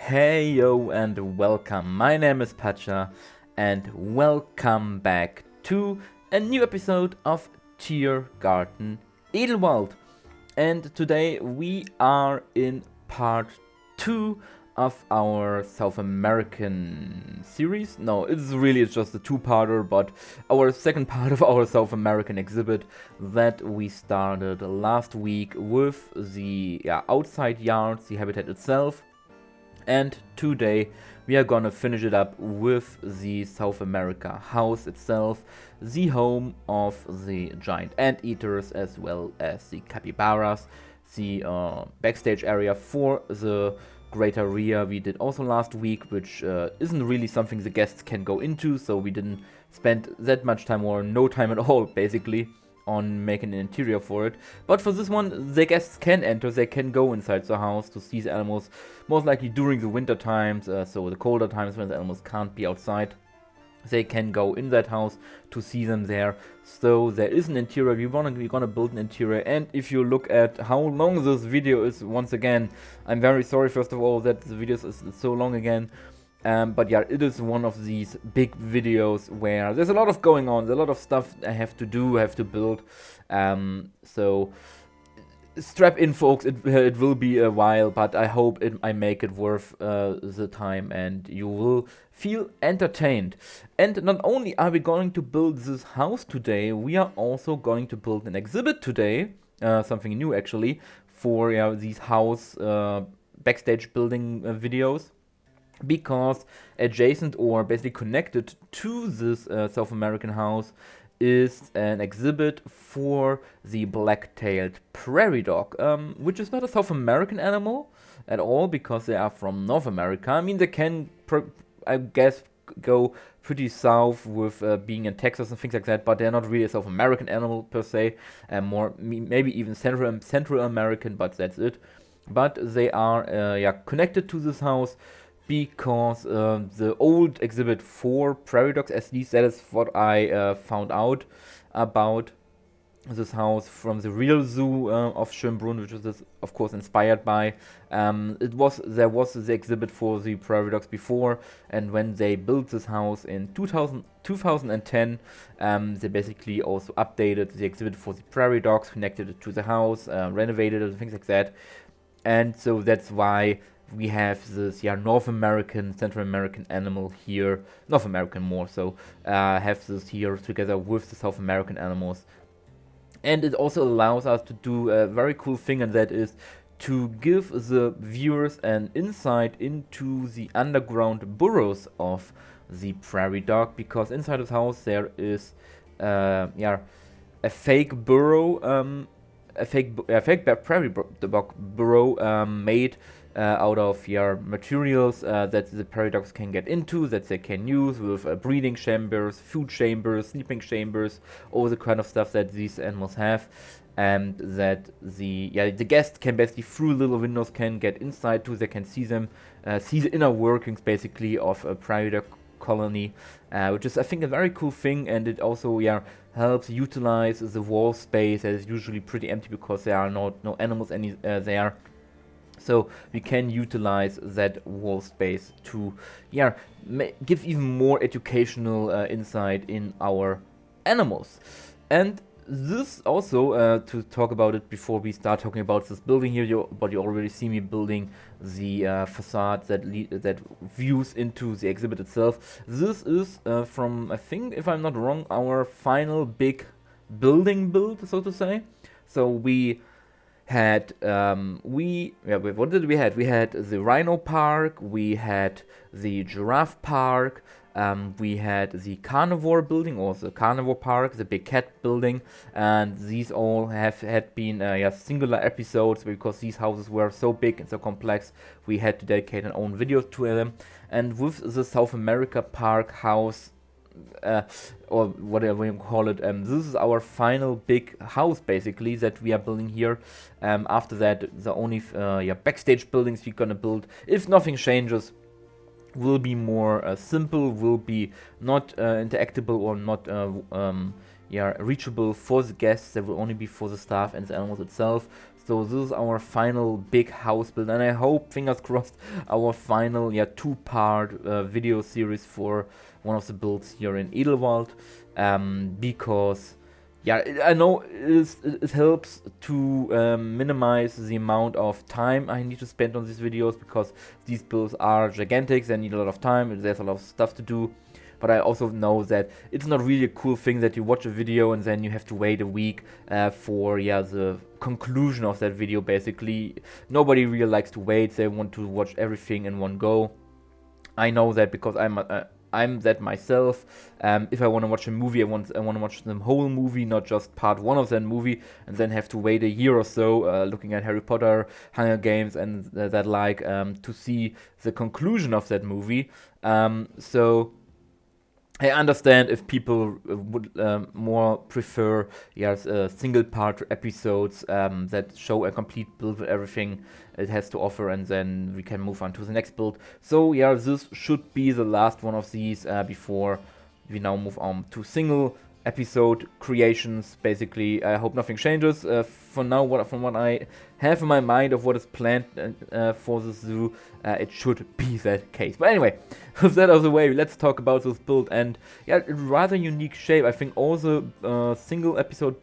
Hey yo and welcome, my name is Pacha and welcome back to a new episode of Tiergarten Edelwald. And today we are in part 2 of our South American series. No, it's just a two-parter, but our second part of our South American exhibit that we started last week with the outside yards, the habitat itself. And today we are gonna finish it up with the South America house itself, the home of the giant anteaters as well as the capybaras, the backstage area for the greater Rhea we did also last week, which isn't really something the guests can go into, so we didn't spend that much time or no time at all basically on making an interior for it. But for this one, the guests can enter, they can go inside the house to see the animals, most likely during the winter times, so the colder times when the animals can't be outside. They can go in that house to see them there. So there is an interior, we're gonna build an interior. And if you look at how long this video is, once again, I'm very sorry first of all that the video is so long again. But yeah, it is one of these big videos where there's a lot of going on, there's a lot of stuff I have to do, have to build. So strap in, folks, it will be a while, but I hope I make it worth the time and you will feel entertained. And not only are we going to build this house today, we are also going to build an exhibit today, something new actually, for these house backstage building videos. Because adjacent or basically connected to this South American house is an exhibit for the black-tailed prairie dog, which is not a South American animal at all because they are from North America. I mean, they can, I guess, go pretty south with being in Texas and things like that, but they're not really a South American animal per se, more maybe even Central American, but that's it. But they are connected to this house because the old exhibit for prairie dogs, at least that is what I found out about this house from the real zoo of Schönbrunn, which is of course inspired by. There was the exhibit for the prairie dogs before, and when they built this house in 2010, they basically also updated the exhibit for the prairie dogs, connected it to the house, renovated it, and things like that. And so that's why we have this North American, Central American animal here, North American more so, have this here together with the South American animals. And it also allows us to do a very cool thing, and that is to give the viewers an insight into the underground burrows of the prairie dog, because inside the house there is a fake burrow, a fake prairie dog burrow made out of materials that the prairie dogs can get into, that they can use with breeding chambers, food chambers, sleeping chambers, all the kind of stuff that these animals have, and that the guests can basically through little windows can get inside too. They can see them, see the inner workings basically of a prairie dog colony, which is I think a very cool thing, and it also helps utilize the wall space that is usually pretty empty because there are no animals there. So we can utilize that wall space to give even more educational insight in our animals. And this also, to talk about it before we start talking about this building here, but you already see me building the facade that views into the exhibit itself. This is from, I think, if I'm not wrong, our final big building build, so to say. So we had what did we had? We had the rhino park, we had the giraffe park, we had the carnivore building, or the carnivore park, the big cat building, and these all had been singular episodes because these houses were so big and so complex. We had to dedicate an own video to them. And with the South America park house, or whatever you call it, this is our final big house basically that we are building here. After that, the only backstage buildings we're gonna build, if nothing changes, will be more simple, will be not interactable or not reachable for the guests. They will only be for the staff and the animals itself. So this is our final big house build, and I hope, fingers crossed, our final 2-part video series for one of the builds here in Edelwald, because I know it helps to minimize the amount of time I need to spend on these videos, because these builds are gigantic, they need a lot of time, there's a lot of stuff to do. But I also know that it's not really a cool thing that you watch a video and then you have to wait a week for the conclusion of that video. Basically, nobody really likes to wait. They want to watch everything in one go. I know that because I'm that myself. If I want to watch a movie, I want to watch the whole movie, not just part 1 of that movie, and then have to wait a year or so looking at Harry Potter, Hunger Games, and to see the conclusion of that movie. So I understand if people would more prefer single part episodes that show a complete build with everything it has to offer, and then we can move on to the next build. So this should be the last one of these before we now move on to single episode creations. Basically, I hope nothing changes. For now, from what I have in my mind of what is planned for the zoo, it should be that case. But anyway, with that out of the way, let's talk about this build. And rather unique shape. I think all the single episode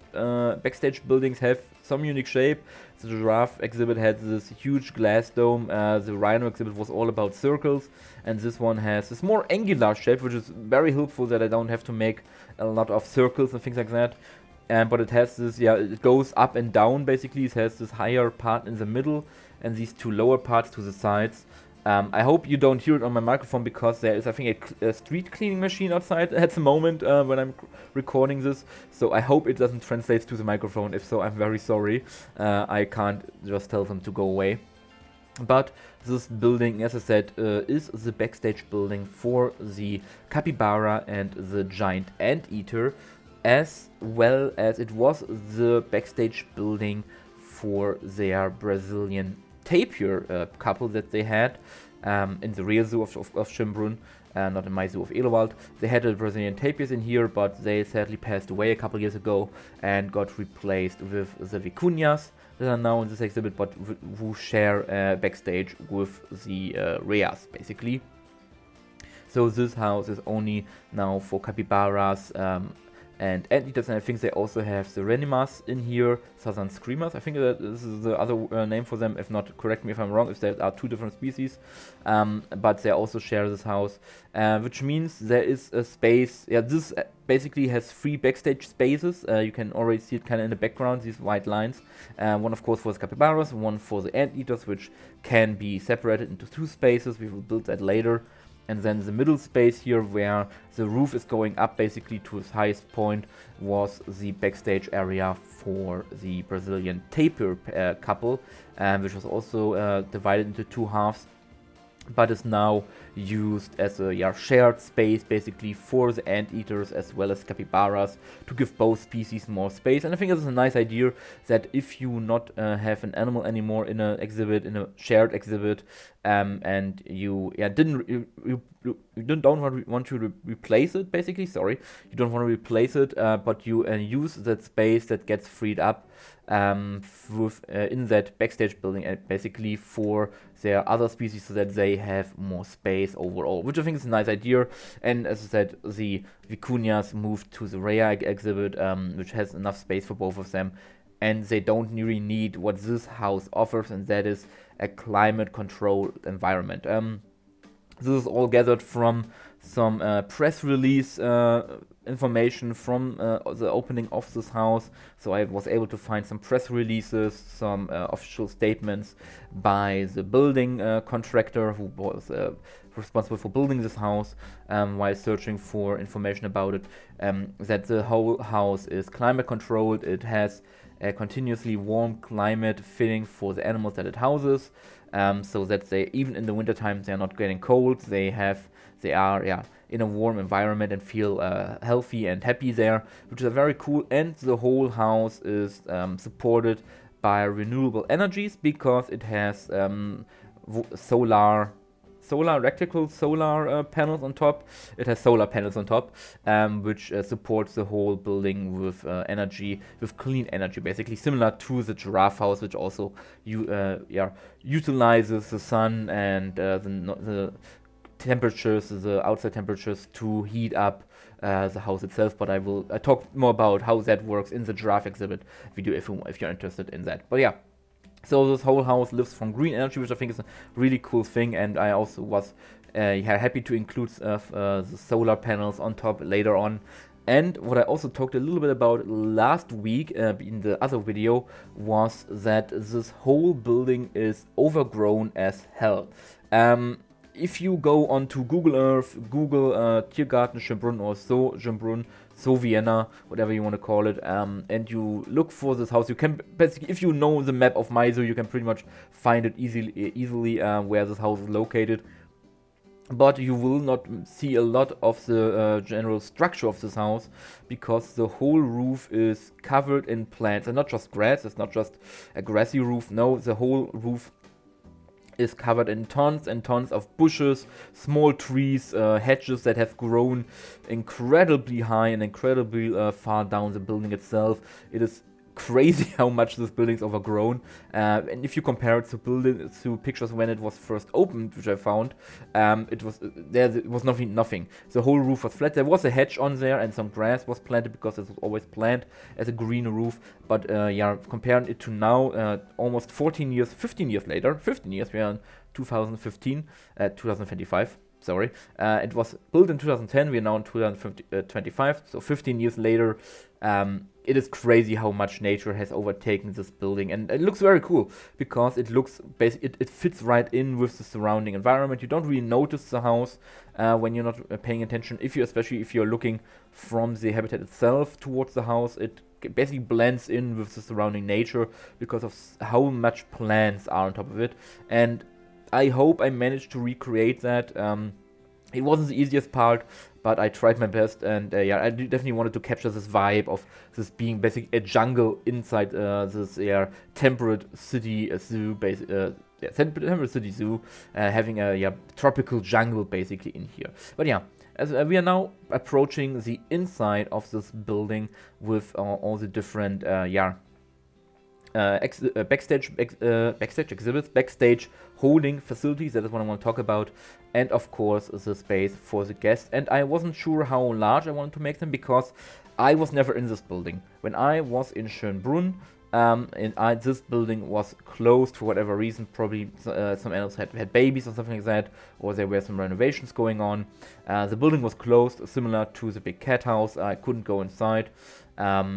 backstage buildings have some unique shape. The giraffe exhibit had this huge glass dome. The rhino exhibit was all about circles, and this one has this more angular shape, which is very helpful that I don't have to make a lot of circles and things like that. But it has this, it goes up and down basically. It has this higher part in the middle and these 2 lower parts to the sides. I hope you don't hear it on my microphone, because there is, I think, a street cleaning machine outside at the moment when I'm recording this. So I hope it doesn't translate to the microphone. If so, I'm very sorry. I can't just tell them to go away. But this building, as I said, is the backstage building for the Capybara and the giant Anteater, as well as it was the backstage building for their Brazilian tapir couple that they had in the real zoo of Schönbrunn, not in my zoo of Edelwald. They had the Brazilian tapirs in here, but they sadly passed away a couple years ago and got replaced with the vicuñas that are now in this exhibit, but who share backstage with the Rheas, basically. So this house is only now for capybaras and anteaters, and I think they also have the renimas in here, southern screamers. I think that this is the other name for them. If not, correct me if I'm wrong, if there are 2 different species. But they also share this house, which means there is a space. This basically has 3 backstage spaces. You can already see it kind of in the background, these white lines. One, of course, for the capybaras, one for the anteaters, which can be separated into 2 spaces. We will build that later. And then the middle space here, where the roof is going up basically to its highest point, was the backstage area for the Brazilian tapir couple, which was also divided into 2 halves, but is now used as a shared space basically for the anteaters as well as capybaras, to give both species more space. And I think it's a nice idea that if you not have an animal anymore in a exhibit, in a shared exhibit, and you don't want to replace it, basically, sorry, you don't want to replace it, but you use that space that gets freed up in that backstage building, basically for their other species, so that they have more space overall, which I think is a nice idea. And as I said, the vicuñas moved to the Rhea exhibit, which has enough space for both of them, and they don't really need what this house offers, and that is a climate controlled environment. This is all gathered from some press release information from the opening of this house. So I was able to find some press releases, some official statements by the building contractor who was responsible for building this house, while searching for information about it, that the whole house is climate controlled. It has a continuously warm climate fitting for the animals that it houses, so that they, even in the winter time, they are not getting cold. They are in a warm environment and feel healthy and happy there, which is very cool. And the whole house is supported by renewable energies, because it has solar electrical solar panels on top. It has solar panels on top, which supports the whole building with energy, with clean energy, basically similar to the giraffe house, which also utilizes the sun and the temperatures, the outside temperatures, to heat up the house itself. But I talk more about how that works in the giraffe exhibit video if you're interested in that. But yeah. So this whole house lives from green energy, which I think is a really cool thing, and I also was happy to include the solar panels on top later on. And what I also talked a little bit about last week in the other video was that this whole building is overgrown as hell. If you go onto Google Earth, Google Tiergarten Schönbrunn or so Schönbrunn, so Vienna, whatever you want to call it, and you look for this house, you can basically, if you know the map of my zoo, you can pretty much find it easily where this house is located. But you will not see a lot of the general structure of this house, because the whole roof is covered in plants, and not just grass. It's not just a grassy roof. No, the whole roof is covered in tons and tons of bushes, small trees, hedges that have grown incredibly high and incredibly far down the building itself. It is crazy how much this building is overgrown, and if you compare it to pictures when it was first opened, which I found, it was nothing. The whole roof was flat. There was a hedge on there and some grass was planted, because it was always planned as a green roof. But comparing it to now, almost 15 years later, we are in 2025. Sorry, it was built in 2010. We are now in 2025, so 15 years later. It is crazy how much nature has overtaken this building, and it looks very cool, because it looks it fits right in with the surrounding environment. You don't really notice the house when you're not paying attention. Especially if you're looking from the habitat itself towards the house, it basically blends in with the surrounding nature because of how much plants are on top of it. And I hope I managed to recreate that. It wasn't the easiest part, but I tried my best, and I definitely wanted to capture this vibe of this being basically a jungle inside this temperate city zoo, temperate city zoo, having a tropical jungle basically in here. But yeah, as we are now approaching the inside of this building with all the different backstage exhibits, backstage holding facilities. That is what I want to talk about, and of course the space for the guests. And I wasn't sure how large I wanted to make them, because I was never in this building when I was in Schönbrunn. This building was closed for whatever reason. Probably some animals had babies or something like that, or there were some renovations going on. The building was closed, similar to the big cat house. I couldn't go inside,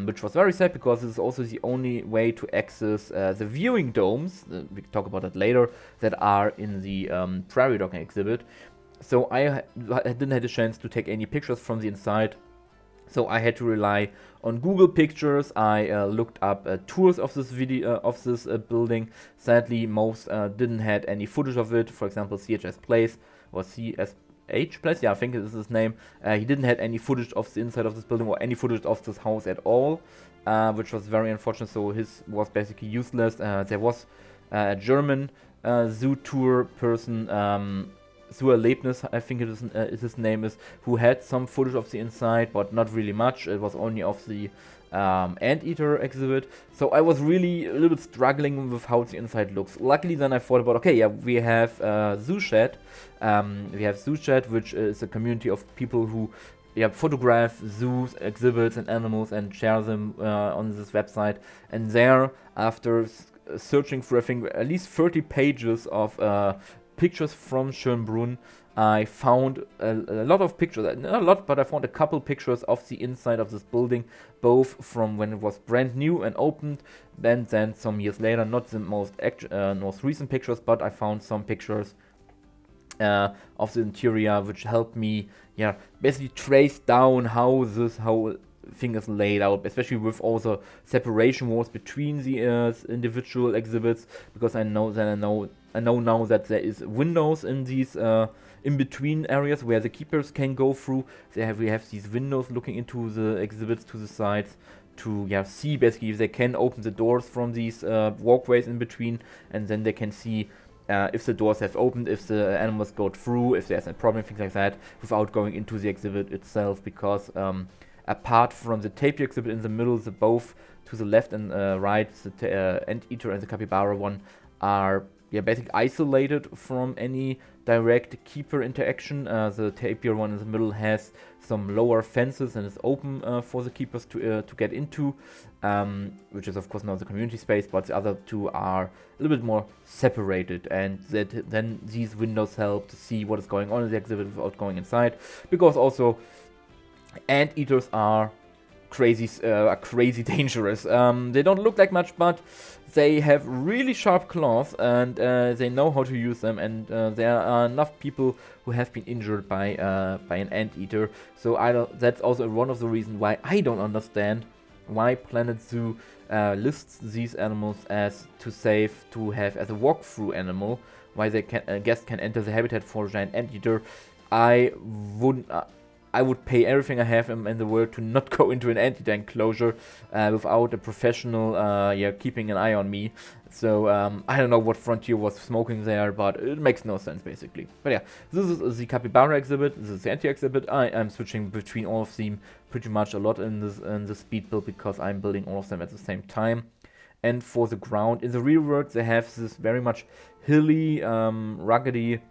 which was very sad, because this is also the only way to access the viewing domes, we can talk about that later, that are in the Prairie Dog exhibit. So I didn't have the chance to take any pictures from the inside. So I had to rely on Google Pictures. I looked up tours of this building. Sadly, most didn't had any footage of it. For example, CHS Place or CSH Place, I think this is his name. He didn't have any footage of the inside of this building or any footage of this house at all, which was very unfortunate. So his was basically useless. There was a German zoo tour person. Leibniz, I think his name is, who had some footage of the inside, but not really much. It was only of the Anteater exhibit. So I was really a little bit struggling with how the inside looks. Luckily, then I thought about, we have ZooChat. We have ZooChat, which is a community of people who photograph zoos, exhibits, and animals and share them on this website. And there, after searching for, I think, at least 30 pages of pictures from Schönbrunn, I found a lot of pictures, not a lot, but I found a couple pictures of the inside of this building, both from when it was brand new and opened, then some years later. Not the most recent pictures, but I found some pictures of the interior, which helped me basically trace down how this whole thing is laid out, especially with all the separation walls between the individual exhibits, because I know now that there is windows in these in-between areas where the keepers can go through. We have these windows looking into the exhibits to the sides to see basically if they can open the doors from these walkways in between, and then they can see if the doors have opened, if the animals go through, if there's a problem, things like that, without going into the exhibit itself, because apart from the tapir exhibit in the middle, the both to the left and right, the Anteater and the Capybara one are basically isolated from any direct keeper interaction. The tapir one in the middle has some lower fences and is open for the keepers to get into, which is of course not the community space, but the other two are a little bit more separated, and then these windows help to see what is going on in the exhibit without going inside, because also Anteaters are crazy dangerous. They don't look like much, but they have really sharp claws, and they know how to use them, and there are enough people who have been injured by an Anteater. So that's also one of the reasons why I don't understand why Planet Zoo lists these animals as to have as a walkthrough animal, why they guests can enter the habitat for a giant Anteater. I would pay everything I have in the world to not go into an Anteater enclosure without a professional keeping an eye on me. So I don't know what Frontier was smoking there, but it makes no sense basically. But yeah, this is the Capybara exhibit, this is the Anteater exhibit. I am switching between all of them pretty much a lot in the speed build, because I'm building all of them at the same time. And for the ground, in the real world, they have this very much hilly, ruggedy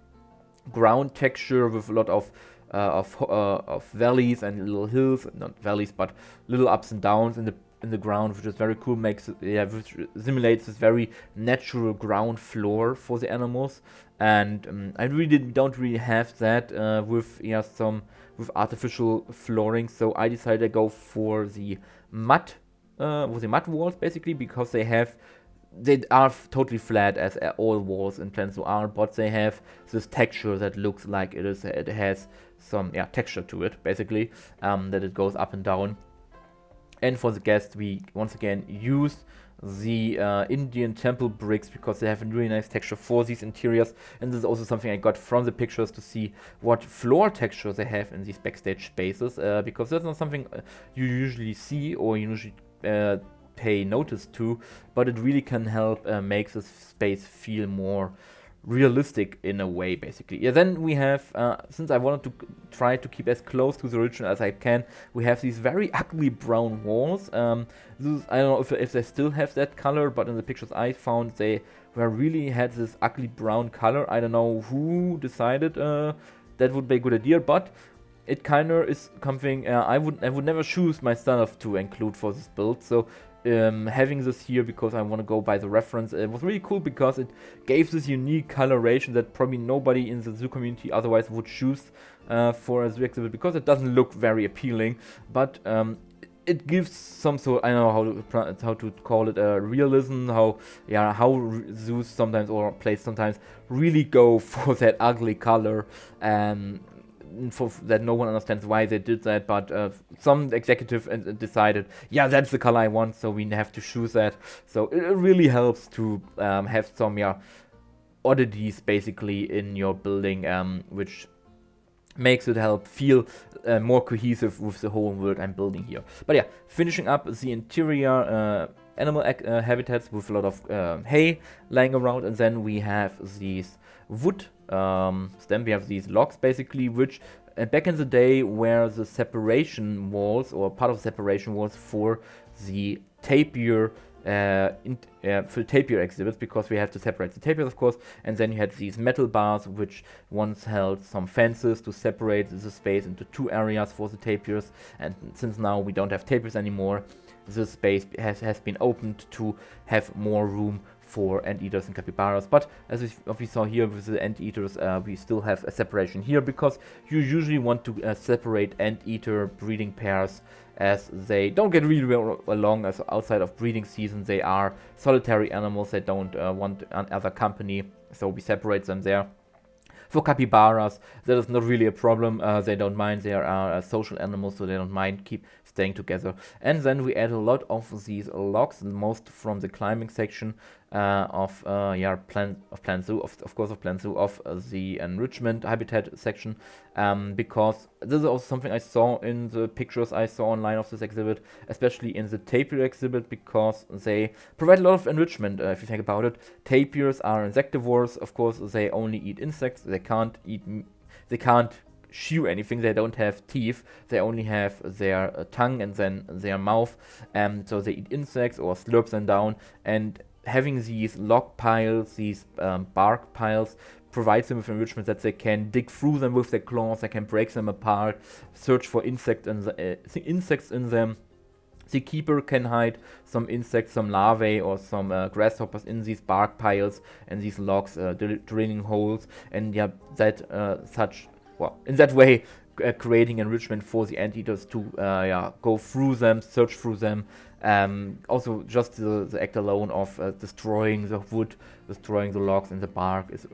ground texture with a lot of valleys and little hills, not valleys, but little ups and downs in the ground, which is very cool. Which simulates this very natural ground floor for the animals, and I don't really have that with artificial flooring. So I decided to go for the mud walls basically, because they are totally flat, as all walls in Planet Zoo are, but they have this texture that looks like it has some texture to it basically, that it goes up and down. And for the guests, we once again used the Indian temple bricks, because they have a really nice texture for these interiors. And this is also something I got from the pictures, to see what floor texture they have in these backstage spaces, because that's not something you usually see or you usually pay notice to, but it really can help make this space feel more realistic in a way basically. Then we have, since I wanted to try to keep as close to the original as I can, we have these very ugly brown walls. I don't know if they still have that color, but in the pictures I found, they really had this ugly brown color. I don't know who decided that would be a good idea, but it kind of is something I would never choose myself to include for this build. So having this here, because I want to go by the reference, it was really cool, because it gave this unique coloration that probably nobody in the zoo community otherwise would choose for a zoo exhibit, because it doesn't look very appealing, but it gives some sort, I don't know how to call it, realism, how zoos sometimes, or places sometimes, really go for that ugly color, for that no one understands why they did that, but some executive decided, that's the color I want, so we have to choose that. So it really helps to have some oddities basically in your building, which makes it help feel more cohesive with the whole world I'm building here. But finishing up the interior animal habitats with a lot of hay lying around, and then we have these wood then we have these logs basically, which back in the day were the separation walls, or part of the separation walls for the tapir for tapir exhibits, because we had to separate the tapirs of course, and then you had these metal bars which once held some fences to separate the space into two areas for the tapirs, and since now we don't have tapirs anymore, this space has been opened to have more room for Anteaters and Capybaras. But as we saw here with the Anteaters, we still have a separation here, because you usually want to separate Anteater breeding pairs, as they don't get really well along as outside of breeding season. They are solitary animals, they don't want other company, so we separate them there. For capybaras, that is not really a problem. They don't mind. They are social animals, so they don't mind staying together. And then we add a lot of these logs, most from the climbing section of Plant Zoo, of course of Plant Zoo, of the enrichment habitat section, because this is also something I saw in the pictures I saw online of this exhibit, especially in the tapir exhibit, because they provide a lot of enrichment. If you think about it, tapirs are insectivores. Of course, they only eat insects. They can't chew anything. They don't have teeth. They only have their tongue and then their mouth, so they eat insects or slurp them down. And having these log piles, these bark piles, provides them with enrichment that they can dig through them with their claws. They can break them apart, search for insects in them. The keeper can hide some insects, some larvae or some grasshoppers in these bark piles and these logs, drilling holes, and in that way creating enrichment for the anteaters to go through them, search through them. Also, just the act alone of destroying the wood, destroying the logs and the bark is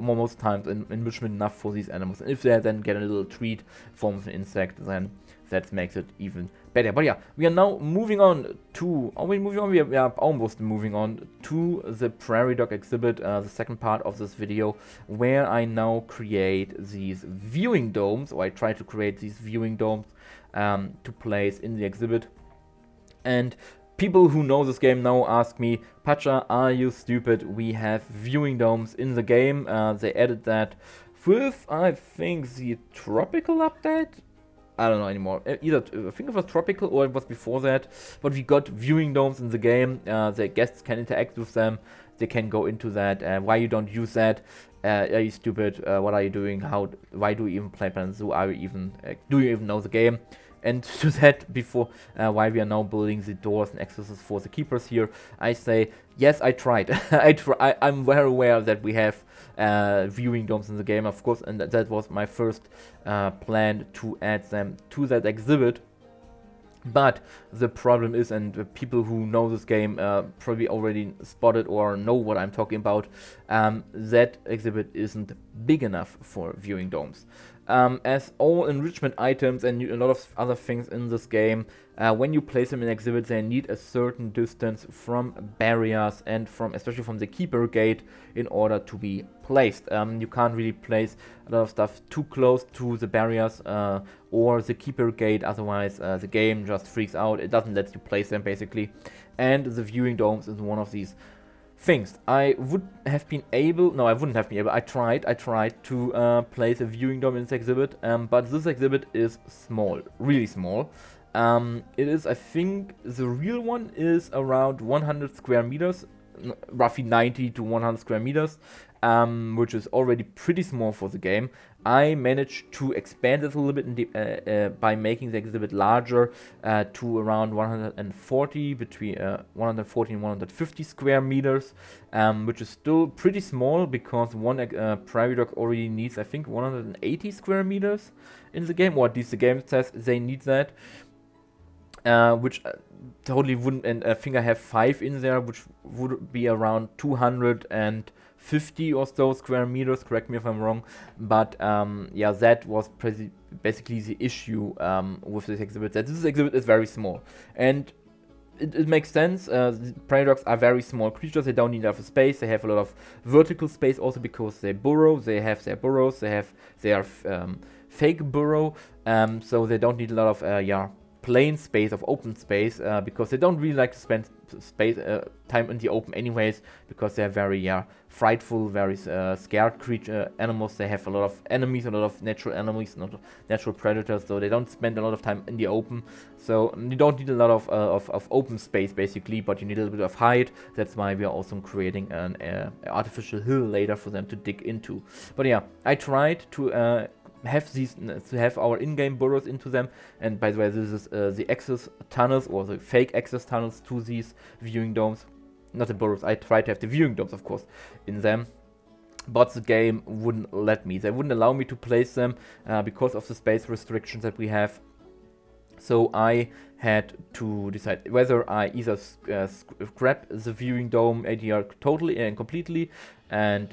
most times enrichment enough for these animals. And if they then get a little treat from the insect, then that makes it even better. But yeah, we are now moving on to, we are almost moving on to the Prairie Dog exhibit, the second part of this video, where I now create these viewing domes, or I try to create these viewing domes to place in the exhibit. And people who know this game now ask me, Pacha, are you stupid? We have viewing domes in the game. They added that with, I think, the tropical update. I don't know anymore. Either I think it was tropical or it was before that. But we got viewing domes in the game. The guests can interact with them. They can go into that. Why you don't use that? Are you stupid? What are you doing? Why do you even play Planet Zoo? Do you even know the game? And to that, before why we are now building the doors and accesses for the keepers here, I say yes, I tried. I'm very aware that we have viewing domes in the game, of course, and that was my first plan to add them to that exhibit. But the problem is, and people who know this game probably already spotted or know what I'm talking about, that exhibit isn't big enough for viewing domes. As all enrichment items and a lot of other things in this game, when you place them in exhibits, they need a certain distance from barriers and especially from the keeper gate in order to be placed. You can't really place a lot of stuff too close to the barriers or the keeper gate, otherwise the game just freaks out. It doesn't let you place them basically, and the viewing domes is one of these things. I wouldn't have been able I tried to place a viewing dome in this exhibit, but this exhibit is small, really small. It is, I think, the real one is around 100 square meters, roughly 90 to 100 square meters, which is already pretty small for the game. I managed to expand it a little bit by making the exhibit larger to around 140, between 140 and 150 square meters, which is still pretty small because one Prairie Dog already needs, I think, 180 square meters in the game, or at least the game says they need that. Which totally wouldn't, and I think I have 5 in there, which would be around 250 or so square meters, correct me if I'm wrong, but yeah, that was basically the issue with this exhibit, that this exhibit is very small, and it makes sense. Prairie dogs are very small creatures, they don't need enough space, they have a lot of vertical space also because they burrow, they have their burrows, they have their fake burrow, so they don't need a lot of plain space, of open space, because they don't really like to spend time in the open anyways, because they're very frightful, very scared animals. They have a lot of enemies, a lot of natural enemies, natural predators, so they don't spend a lot of time in the open. So you don't need a lot of open space basically, but you need a little bit of height. That's why we are also creating an artificial hill later for them to dig into. But yeah, I tried to have our in-game burrows into them, and by the way, this is the access tunnels, or the fake access tunnels to these viewing domes, not the burrows. I tried to have the viewing domes, of course, in them, but the game wouldn't let me. They wouldn't allow me to place them because of the space restrictions that we have. So I had to decide whether I either scrap the viewing dome idea totally and completely and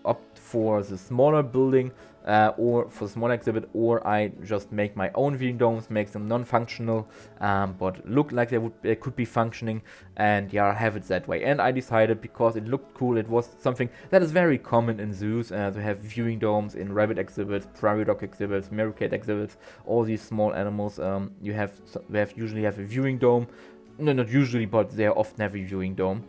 opt for the smaller building or for the small exhibit, or I just make my own viewing domes, make them non-functional, but look like they could be functioning, and yeah, have it that way. And I decided, because it looked cool, it was something that is very common in zoos, to have viewing domes in rabbit exhibits, prairie dog exhibits, meerkat exhibits, all these small animals. They usually have a viewing dome. No, not usually, but they often have a viewing dome.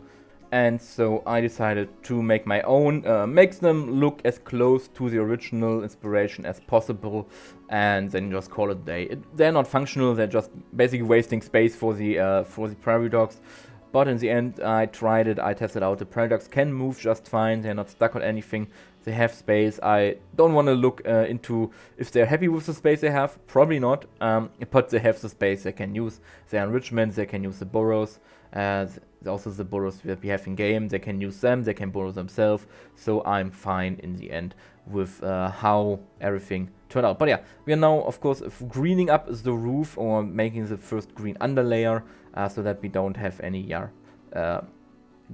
And so I decided to make my own, makes them look as close to the original inspiration as possible, and then just call it a day. They're not functional, they're just basically wasting space for the prairie dogs. But in the end, I tried it, I tested out. The prairie dogs can move just fine, they're not stuck on anything, they have space. I don't want to look into if they're happy with the space they have, probably not, but they have the space they can use. Their enrichments, they can use the burrows. Also the burrows that we have in game, they can use them, they can burrow themselves, so I'm fine in the end with how everything turned out. But yeah, we are now of course greening up the roof, or making the first green underlayer, so that we don't have any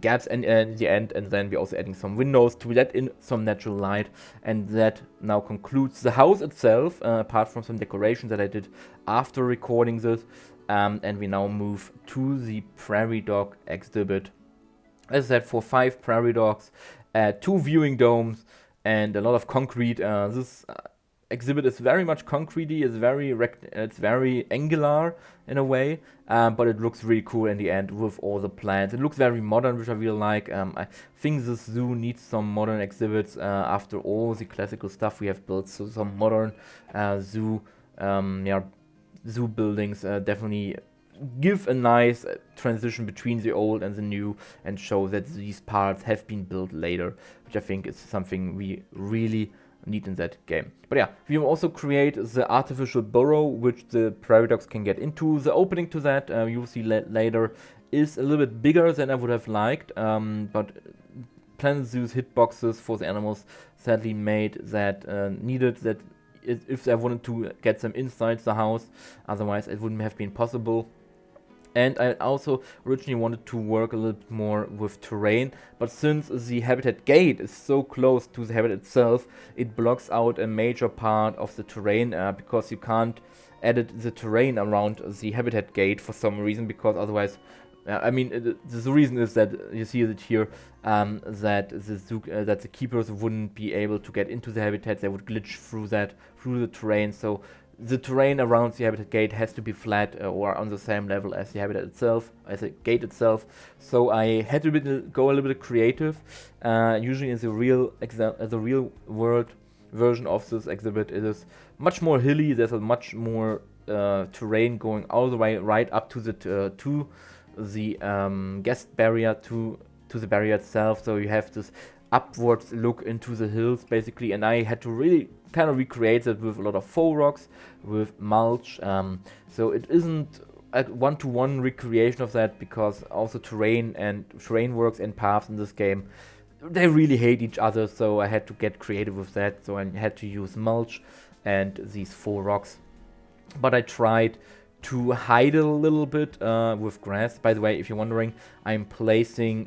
gaps in the end, and then we're also adding some windows to let in some natural light, and that now concludes the house itself, apart from some decorations that I did after recording this. And we now move to the prairie dog exhibit. As I said, for 5 prairie dogs, 2 viewing domes, and a lot of concrete. This exhibit is very much concretey. It's very angular in a way, but it looks really cool in the end with all the plants. It looks very modern, which I really like. I think this zoo needs some modern exhibits after all the classical stuff we have built. So some modern zoo buildings definitely give a nice transition between the old and the new, and show that these parts have been built later, which I think is something we really need in that game. But yeah, we will also create the artificial burrow which the prairie dogs can get into. The opening to that, you'll see later, is a little bit bigger than I would have liked, but Planet Zoo's hitboxes for the animals sadly made that needed that if they wanted to get them inside the house, otherwise it wouldn't have been possible. And I also originally wanted to work a little bit more with terrain, but since the habitat gate is so close to the habitat itself, it blocks out a major part of the terrain, because you can't edit the terrain around the habitat gate for some reason, because otherwise, the reason is that you see it here, that the keepers wouldn't be able to get into the habitat. They would glitch through the terrain. So the terrain around the habitat gate has to be flat, or on the same level as the habitat itself, as the gate itself. So I had to go a little bit creative. Usually in the real world version of this exhibit, it is much more hilly. There's a much more terrain going all the way right up to the guest barrier, to the barrier itself. So you have this upwards look into the hills basically, and I had to really kind of recreate that with a lot of faux rocks, with mulch. So it isn't a one-to-one recreation of that, because also terrain works and paths in this game, they really hate each other. So I had to get creative with that. So I had to use mulch and these faux rocks, but I tried to hide it a little bit with grass. By the way, if you're wondering, I'm placing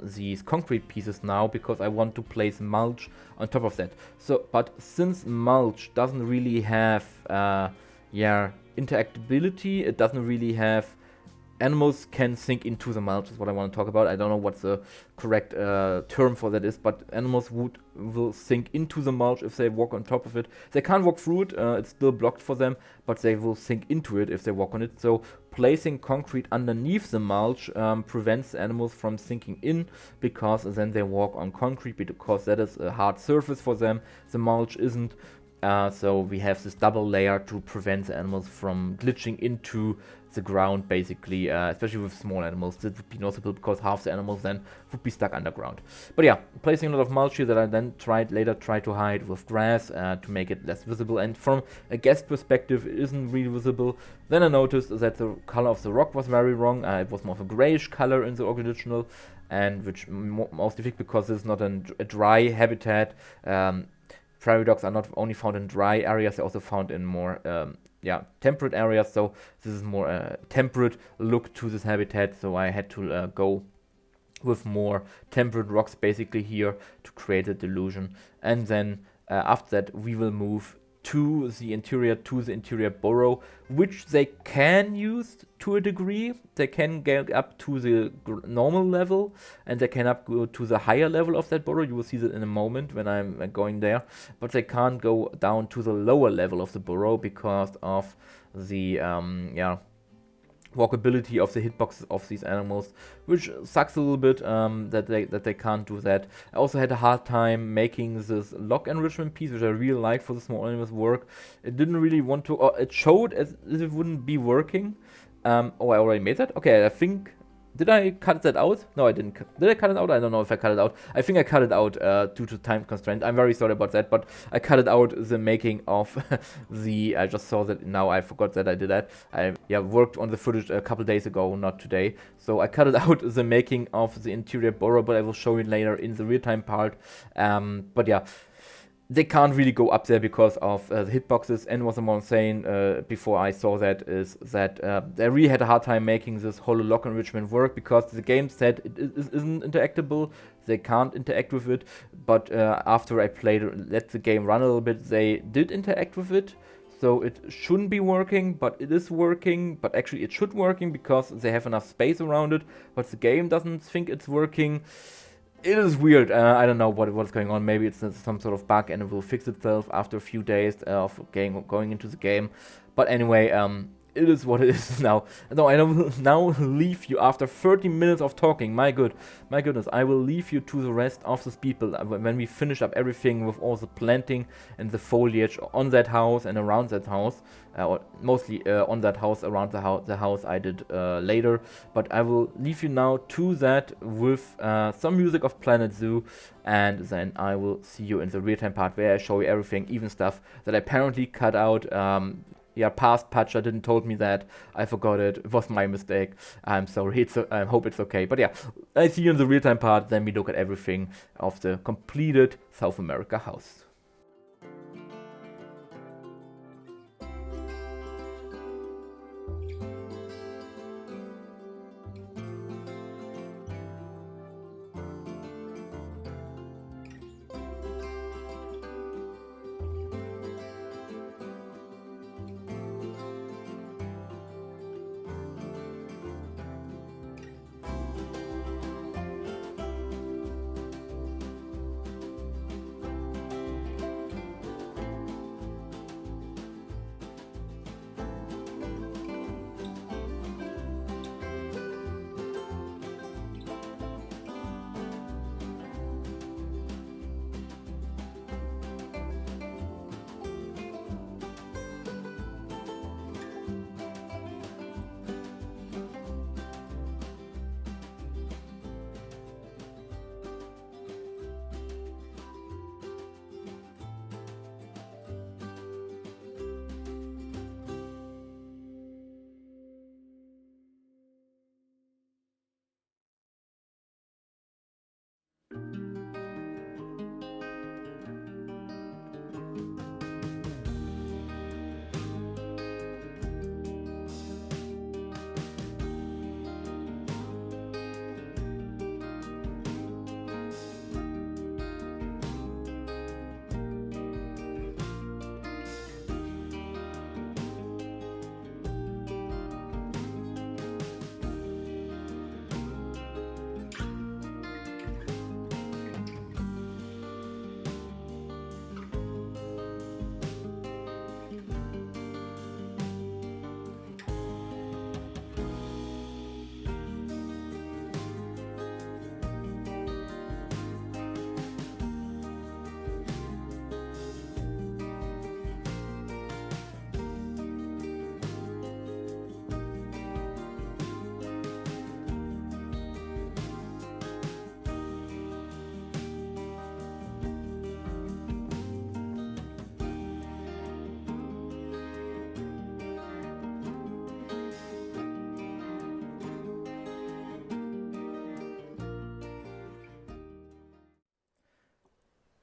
these concrete pieces now because I want to place mulch on top of that. So, but since mulch doesn't really have interactability, it doesn't really have animals can sink into the mulch, is what I want to talk about. I don't know what the correct term for that is, but animals will sink into the mulch if they walk on top of it. They can't walk through it, it's still blocked for them, but they will sink into it if they walk on it. So placing concrete underneath the mulch prevents animals from sinking in, because then they walk on concrete, because that is a hard surface for them. The mulch isn't. So we have this double layer to prevent the animals from glitching into the ground, basically, especially with small animals. That would be noticeable because half the animals then would be stuck underground. But yeah, placing a lot of mulch here that I then tried to hide with grass to make it less visible. And from a guest perspective, it isn't really visible. Then I noticed that the color of the rock was very wrong. It was more of a grayish color in the original, and which mostly think because it's not a dry habitat. Prairie dogs are not only found in dry areas, they're also found in more temperate areas. So this is more a temperate look to this habitat. So I had to go with more temperate rocks basically here to create a delusion. And then after that we will move to the interior burrow, which they can use to a degree. They can get up to the normal level, and they can go to the higher level of that burrow. You will see that in a moment when I'm going there, but they can't go down to the lower level of the burrow because of the walkability of the hitboxes of these animals, which sucks a little bit that they can't do that. I also had a hard time making this lock enrichment piece, which I really like for the small animals work. It didn't really want to, or it showed as if it wouldn't be working. I already made that? Okay, I think... Did I cut that out? No, I didn't. Did I cut it out? I don't know if I cut it out. I think I cut it out due to time constraint. I'm very sorry about that, but I cut it out, the making of the... I just saw that now. I forgot that I did that. I worked on the footage a couple days ago, not today. So I cut it out, the making of the interior burrow, but I will show you later in the real-time part. But yeah, they can't really go up there because of the hitboxes. And what I'm saying before I saw that is that they really had a hard time making this whole lock enrichment work because the game said it isn't interactable. They can't interact with it. But after I let the game run a little bit, they did interact with it. So it shouldn't be working, but it is working. But actually it should working because they have enough space around it. But the game doesn't think it's working. It is weird. I don't know what's going on. Maybe it's some sort of bug and it will fix itself after a few days of going into the game. But anyway, it is what it is now. No, I will now leave you after 30 minutes of talking. My goodness, I will leave you to the rest of these people when we finish up everything with all the planting and the foliage on that house and around that house. Or mostly on that house, around the house I did later. But I will leave you now to that with some music of Planet Zoo, and then I will see you in the real-time part where I show you everything, even stuff that I apparently cut out. Past Patcher didn't told me that. I forgot it. It was my mistake. I'm sorry. I hope it's okay. But yeah, I see you in the real-time part. Then we look at everything of the completed South America house.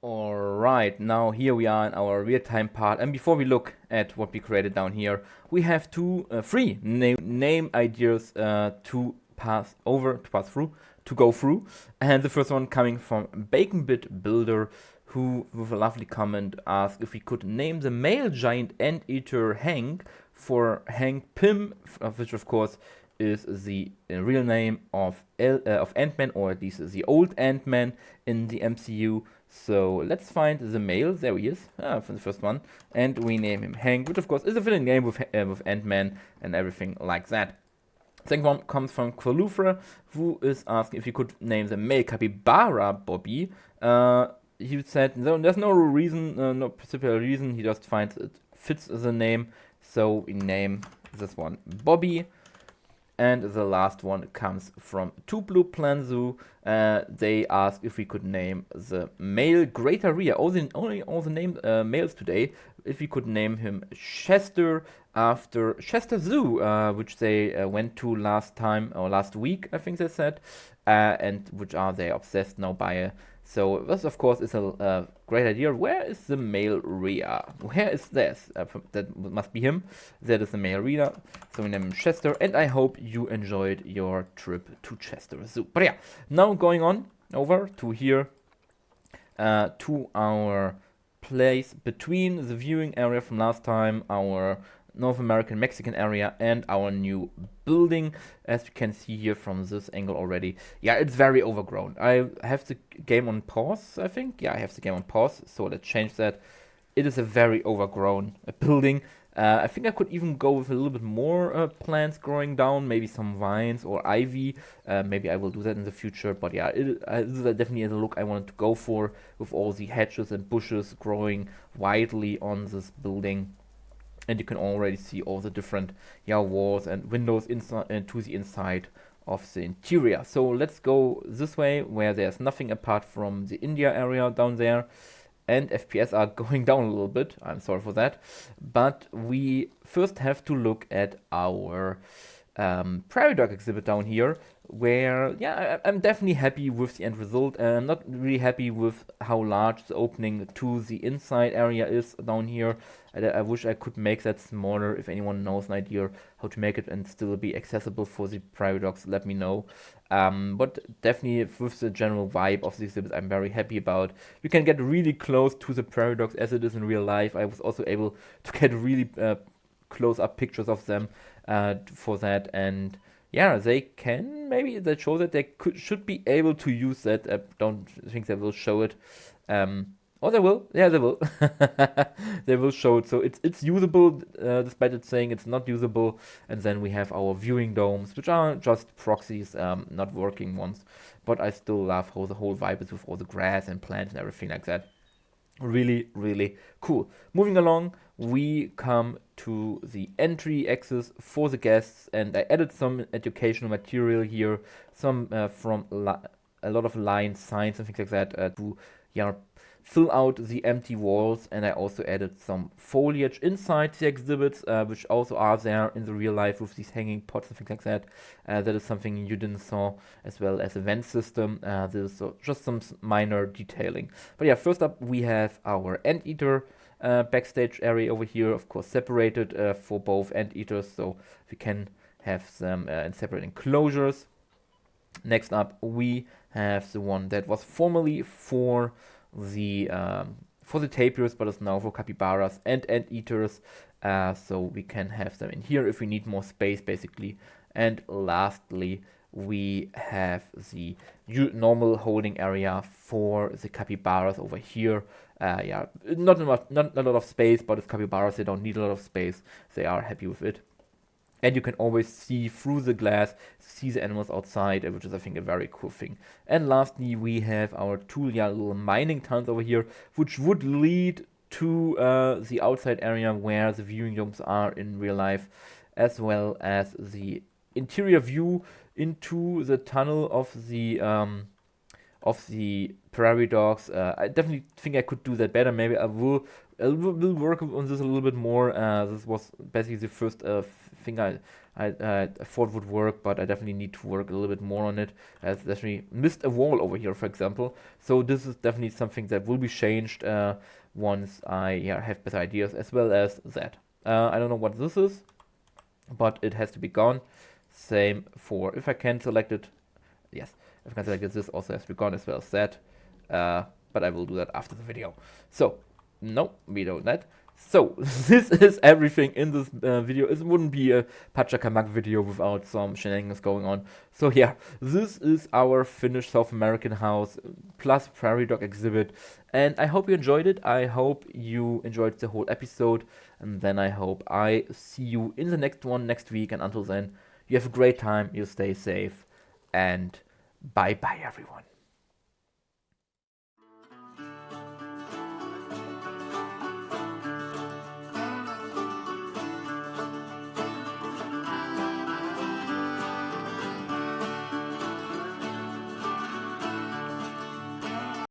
Alright, now here we are in our real-time part, and before we look at what we created down here, we have three name ideas to go through, and the first one coming from Bacon Bit Builder, who, with a lovely comment, asked if we could name the male giant anteater Hank for Hank Pym, which of course is the real name of Ant-Man, or at least the old Ant-Man in the MCU. So let's find the male. There he is, for the first one, and we name him Hank, which of course is a fitting name with Ant-Man and everything like that. Second one comes from Qualufra, who is asking if you could name the male capybara Bobby. He said there's no reason, no particular reason. He just finds it fits the name, so we name this one Bobby. And the last one comes from Tuplu Planzu. They asked if we could name the male Greater Rhea. All the name males today. If we could name him Chester after Chester Zoo, which they went to last week, I think they said, and which are they obsessed now by. So this, of course, is a great idea. Where is the male Rhea? Where is this? That must be him. That is the male Rhea. So we name him Chester, and I hope you enjoyed your trip to Chester Zoo. But yeah, now going on over to here, to our place between the viewing area from last time, our North American Mexican area, and our new building, as you can see here from this angle already. Yeah, it's very overgrown. I have the game on pause, I think. Yeah, I have the game on pause, so let's change that. It is a very overgrown building. I think I could even go with a little bit more plants growing down, maybe some vines or ivy. Maybe I will do that in the future, but yeah, this is definitely the look I wanted to go for, with all the hedges and bushes growing widely on this building. And you can already see all the different walls and windows inside to the inside of the interior. So let's go this way, where there's nothing apart from the India area down there. And FPS are going down a little bit. I'm sorry for that. But we first have to look at our Prairie Dog exhibit down here, where, I'm definitely happy with the end result. I'm not really happy with how large the opening to the inside area is down here. I wish I could make that smaller. If anyone knows an idea how to make it and still be accessible for the Prairie Dogs, let me know. But definitely with the general vibe of the exhibit, I'm very happy about. You can get really close to the Prairie Dogs as it is in real life. I was also able to get really close-up pictures of them for that, and they can, maybe they show that they should be able to use that. I don't think they will show it. Oh, they will. Yeah, they will. They will show it. So it's usable, despite it saying it's not usable. And then we have our viewing domes, which are just proxies, not working ones. But I still love how the whole vibe is with all the grass and plants and everything like that. Really, really cool. Moving along, we come to the entry access for the guests, and I added some educational material here, some from a lot of line signs and things like that to fill out the empty walls. And I also added some foliage inside the exhibits, which also are there in the real life with these hanging pots and things like that. That is something you didn't saw, as well as a vent system. There's just some minor detailing. But yeah, first up we have our Anteater backstage area over here, of course separated for both Anteaters, so we can have them in separate enclosures. Next up we have the one that was formerly for the tapirs, but is now for capybaras and Anteaters, so we can have them in here if we need more space, basically. And lastly, we have the normal holding area for the capybaras over here. Not a lot of space, but if capybaras, they don't need a lot of space, they are happy with it. And you can always see through the glass, see the animals outside, which is, I think, a very cool thing. And lastly, we have our two little mining tunnels over here, which would lead to the outside area where the viewing domes are in real life, as well as the interior view into the tunnel of the Prairie Dogs. I definitely think I could do that better. Maybe I will work on this a little bit more. This was basically the first thing I thought would work, but I definitely need to work a little bit more on it. I definitely missed a wall over here, for example. So this is definitely something that will be changed once I have better ideas, as well as that. I don't know what this is, but it has to be gone. Same if I can select it. Yes, if I can select it, this also has to be gone, as well as that. but I will do that after the video. So, no, we don't that. So, this is everything in this video. It wouldn't be a Pachacamac video without some shenanigans going on. So yeah, this is our finished South American house plus Prairie Dog exhibit. And I hope you enjoyed it. I hope you enjoyed the whole episode. And then I hope I see you in the next one next week. And until then, you have a great time, you stay safe, and bye-bye everyone.